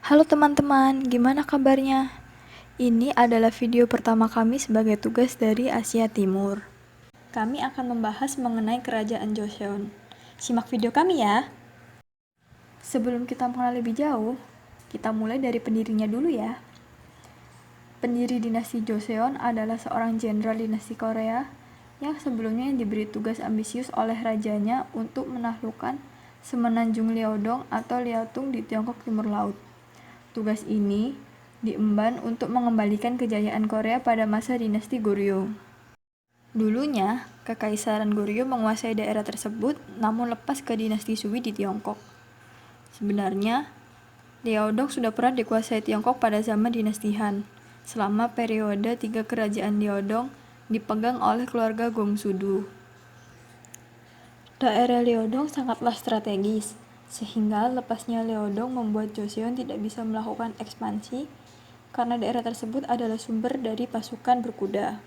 Halo teman-teman, gimana kabarnya? Ini adalah video pertama kami sebagai tugas dari Asia Timur. Kami akan membahas mengenai kerajaan Joseon. Simak video kami ya. Sebelum kita mengenal lebih jauh, kita mulai dari pendirinya dulu ya. Pendiri dinasti Joseon adalah seorang jenderal dinasti Korea yang sebelumnya diberi tugas ambisius oleh rajanya untuk menaklukkan semenanjung Liaodong atau Liaotung di Tiongkok Timur Laut. Tugas ini diemban untuk mengembalikan kejayaan Korea pada masa dinasti Goryeo. Dulunya, Kekaisaran Goryeo menguasai daerah tersebut namun lepas ke dinasti Sui di Tiongkok. Sebenarnya, Liaodong sudah pernah dikuasai Tiongkok pada zaman dinasti Han, selama periode 3 kerajaan Liaodong dipegang oleh keluarga Gongsudu. Daerah Liaodong sangatlah strategis, sehingga lepasnya Liaodong membuat Joseon tidak bisa melakukan ekspansi karena daerah tersebut adalah sumber dari pasukan berkuda.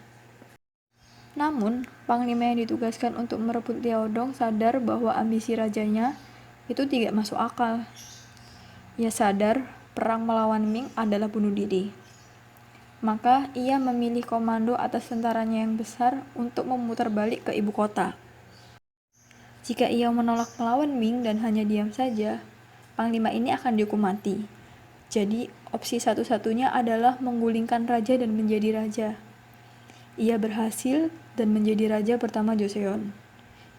Namun, panglima yang ditugaskan untuk merebut Liaodong sadar bahwa ambisi rajanya itu tidak masuk akal. Ia sadar perang melawan Ming adalah bunuh diri. Maka ia memilih komando atas tentaranya yang besar untuk memutar balik ke ibu kota. Jika ia menolak melawan Ming dan hanya diam saja, panglima ini akan dihukum mati. Jadi, opsi satu-satunya adalah menggulingkan raja dan menjadi raja. Ia berhasil dan menjadi raja pertama Joseon.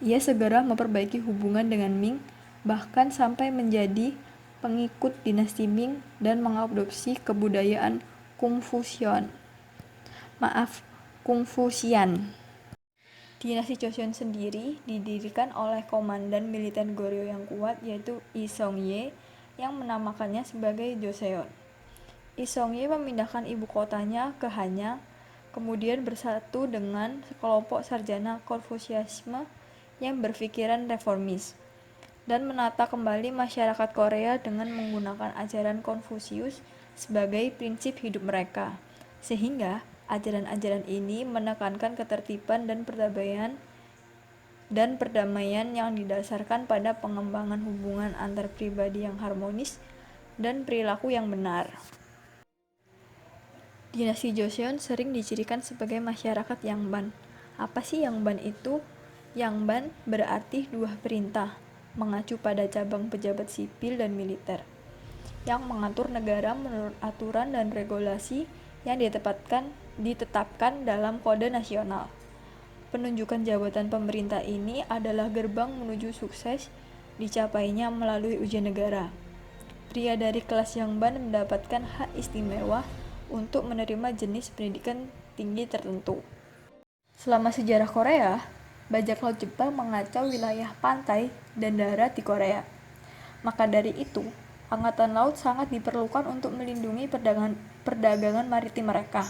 Ia segera memperbaiki hubungan dengan Ming, bahkan sampai menjadi pengikut dinasti Ming dan mengadopsi kebudayaan Kungfusian. Dinasti Joseon sendiri didirikan oleh komandan militer Goryeo yang kuat yaitu Lee Seong-ye yang menamakannya sebagai Joseon. Lee Seong-ye memindahkan ibu kotanya ke Hanyang, kemudian bersatu dengan sekelompok sarjana Konfusianisme yang berpikiran reformis, dan menata kembali masyarakat Korea dengan menggunakan ajaran Konfusius sebagai prinsip hidup mereka, sehingga ajaran-ajaran ini menekankan ketertiban dan perdamaian yang didasarkan pada pengembangan hubungan antar pribadi yang harmonis dan perilaku yang benar. Dinasti Joseon sering dicirikan sebagai masyarakat Yangban. Apa sih Yangban itu? Yangban berarti dua perintah, mengacu pada cabang pejabat sipil dan militer, yang mengatur negara menurut aturan dan regulasi yang ditetapkan dalam kode nasional. Penunjukan jabatan pemerintah ini adalah gerbang menuju sukses dicapainya melalui ujian negara. Pria dari kelas Yangban mendapatkan hak istimewa untuk menerima jenis pendidikan tinggi tertentu. Selama sejarah Korea, bajak laut Jepang mengacau wilayah pantai dan darat di Korea. Maka dari itu, Angkatan Laut sangat diperlukan untuk melindungi perdagangan maritim mereka.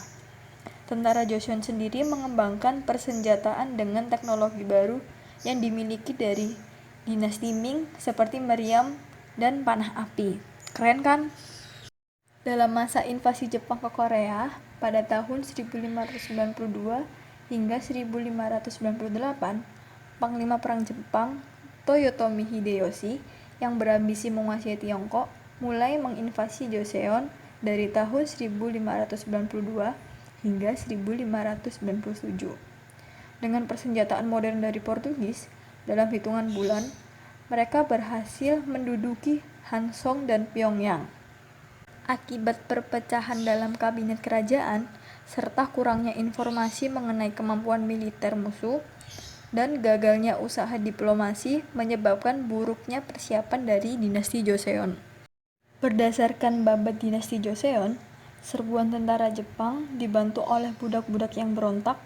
Tentara Joseon sendiri mengembangkan persenjataan dengan teknologi baru yang dimiliki dari dinasti Ming seperti meriam dan panah api. Keren kan? Dalam masa invasi Jepang ke Korea pada tahun 1592 hingga 1598, Panglima Perang Jepang Toyotomi Hideyoshi yang berambisi menguasai Tiongkok mulai menginvasi Joseon dari tahun 1592 hingga 1597. Dengan persenjataan modern dari Portugis, dalam hitungan bulan, mereka berhasil menduduki Hansong dan Pyongyang. Akibat perpecahan dalam kabinet kerajaan, serta kurangnya informasi mengenai kemampuan militer musuh, dan gagalnya usaha diplomasi menyebabkan buruknya persiapan dari dinasti Joseon. Berdasarkan babat dinasti Joseon, serbuan tentara Jepang dibantu oleh budak-budak yang berontak.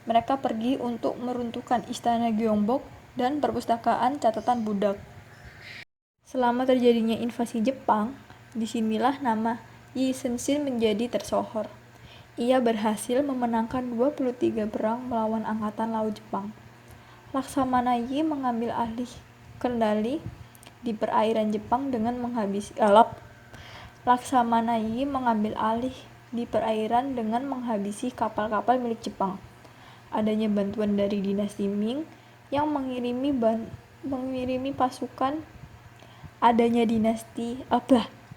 Mereka pergi untuk meruntuhkan istana Gyeongbok dan perpustakaan catatan budak. Selama terjadinya invasi Jepang, disinilah nama Yi Sun-shin menjadi tersohor. Ia berhasil memenangkan 23 perang melawan Angkatan Laut Jepang. Laksamana Yi mengambil alih kendali di perairan Jepang dengan menghabisi kapal-kapal milik Jepang. Adanya bantuan dari dinasti Ming yang mengirimi pasukan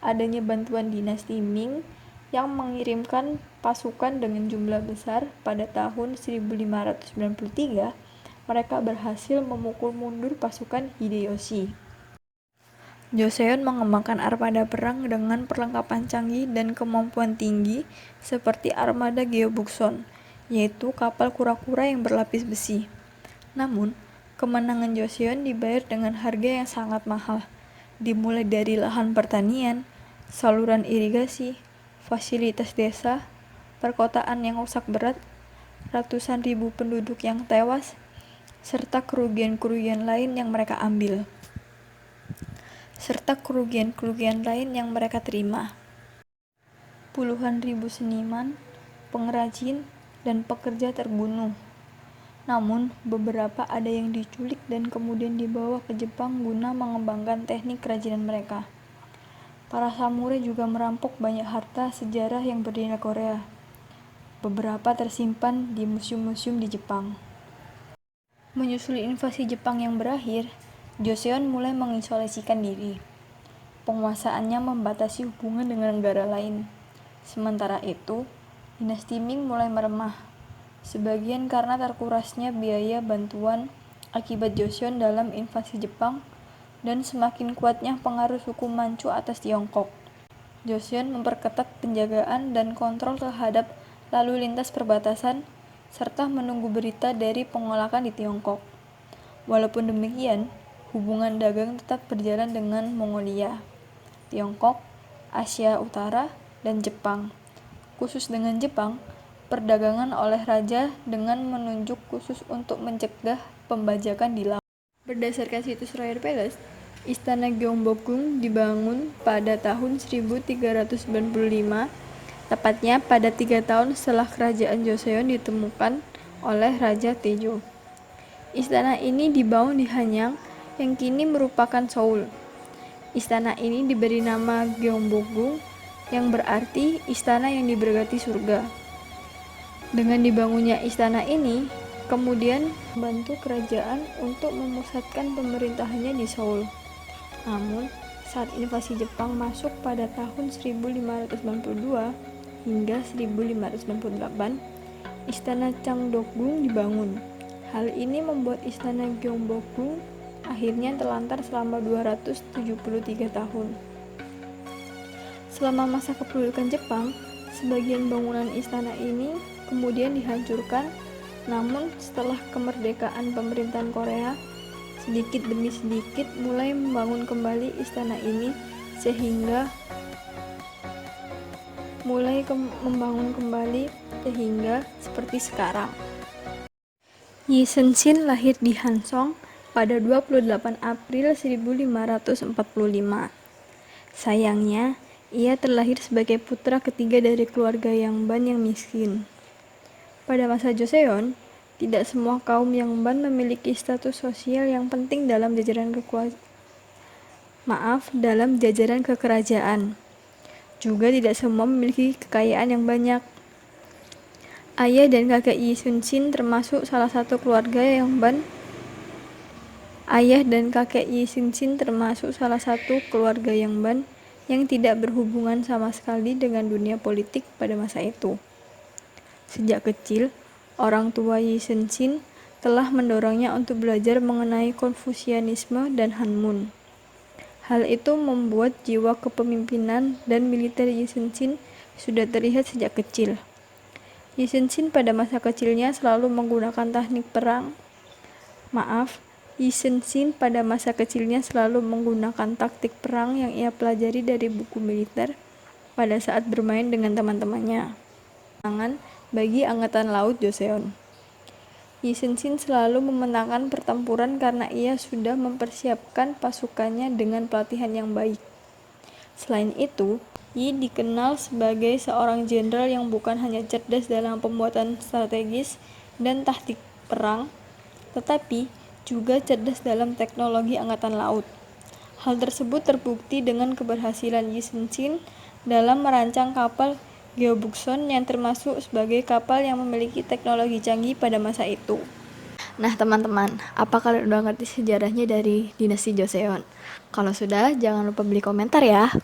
adanya bantuan dinasti Ming yang mengirimkan pasukan dengan jumlah besar pada tahun 1593, mereka berhasil memukul mundur pasukan Hideyoshi. Joseon mengembangkan armada perang dengan perlengkapan canggih dan kemampuan tinggi seperti armada Gyeobukson, yaitu kapal kura-kura yang berlapis besi. Namun, kemenangan Joseon dibayar dengan harga yang sangat mahal, dimulai dari lahan pertanian, saluran irigasi, fasilitas desa, perkotaan yang rusak berat, ratusan ribu penduduk yang tewas, serta kerugian-kerugian lain yang mereka terima. Puluhan ribu seniman, pengrajin, dan pekerja terbunuh. Namun, beberapa ada yang diculik dan kemudian dibawa ke Jepang guna mengembangkan teknik kerajinan mereka. Para samurai juga merampok banyak harta sejarah yang bernilai Korea. Beberapa tersimpan di museum-museum di Jepang. Menyusul invasi Jepang yang berakhir, Joseon mulai mengisolasikan diri. Penguasaannya membatasi hubungan dengan negara lain. Sementara itu, dinasti Ming mulai melemah, sebagian karena terkurasnya biaya bantuan akibat Joseon dalam invasi Jepang dan semakin kuatnya pengaruh suku Manchu atas Tiongkok. Joseon memperketat penjagaan dan kontrol terhadap lalu lintas perbatasan serta menunggu berita dari pengolakan di Tiongkok. Walaupun demikian, hubungan dagang tetap berjalan dengan Mongolia, Tiongkok, Asia Utara, dan Jepang. Khusus dengan Jepang, perdagangan oleh raja dengan menunjuk khusus untuk mencegah pembajakan di laut. Berdasarkan situs Royal Palace, Istana Gyeongbokgung dibangun pada tahun 1395, tepatnya pada 3 tahun setelah kerajaan Joseon ditemukan oleh Raja Taejo. Istana ini dibangun di Hanyang, yang kini merupakan Seoul. Istana ini diberi nama Gyeongbokgung, yang berarti istana yang diberkati surga. Dengan dibangunnya istana ini, kemudian membantu kerajaan untuk memusatkan pemerintahannya di Seoul. Namun, saat invasi Jepang masuk pada tahun 1592 hingga 1598, Istana Changdeokgung dibangun. Hal ini membuat Istana Gyeongbokgung akhirnya terlantar selama 273 tahun. Selama masa kependudukan Jepang, sebagian bangunan istana ini kemudian dihancurkan, namun setelah kemerdekaan pemerintahan Korea, sedikit demi sedikit mulai membangun kembali istana ini sehingga seperti sekarang. Yi Sen-shin lahir di Hansong pada 28 April 1545. Sayangnya, ia terlahir sebagai putra ketiga dari keluarga Yangban yang miskin. Pada masa Joseon, tidak semua kaum Yangban memiliki status sosial yang penting dalam jajaran kekerajaan. Juga tidak semua memiliki kekayaan yang banyak. Ayah dan kakek Yi Sen-shin termasuk salah satu keluarga Yangban yang tidak berhubungan sama sekali dengan dunia politik pada masa itu. Sejak kecil, orang tua Yi Sen-shin telah mendorongnya untuk belajar mengenai Konfusianisme dan Hanmun. Hal itu membuat jiwa kepemimpinan dan militer Yi Sen-shin sudah terlihat sejak kecil. Yi Sen-shin pada masa kecilnya selalu menggunakan teknik perang. Yi Sen-shin pada masa kecilnya selalu menggunakan taktik perang yang ia pelajari dari buku militer pada saat bermain dengan teman-temannya. Bagi Angkatan Laut Joseon, Yi Sen-shin selalu memenangkan pertempuran karena ia sudah mempersiapkan pasukannya dengan pelatihan yang baik. Selain itu, Yi dikenal sebagai seorang jenderal yang bukan hanya cerdas dalam pembuatan strategis dan taktik perang, tetapi juga cerdas dalam teknologi angkatan laut. Hal tersebut terbukti dengan keberhasilan Yi Sen-shin dalam merancang kapal Gyeobukson yang termasuk sebagai kapal yang memiliki teknologi canggih pada masa itu. Nah teman-teman, apa kalian udah ngerti sejarahnya dari dinasti Joseon? Kalau sudah, jangan lupa beri komentar ya.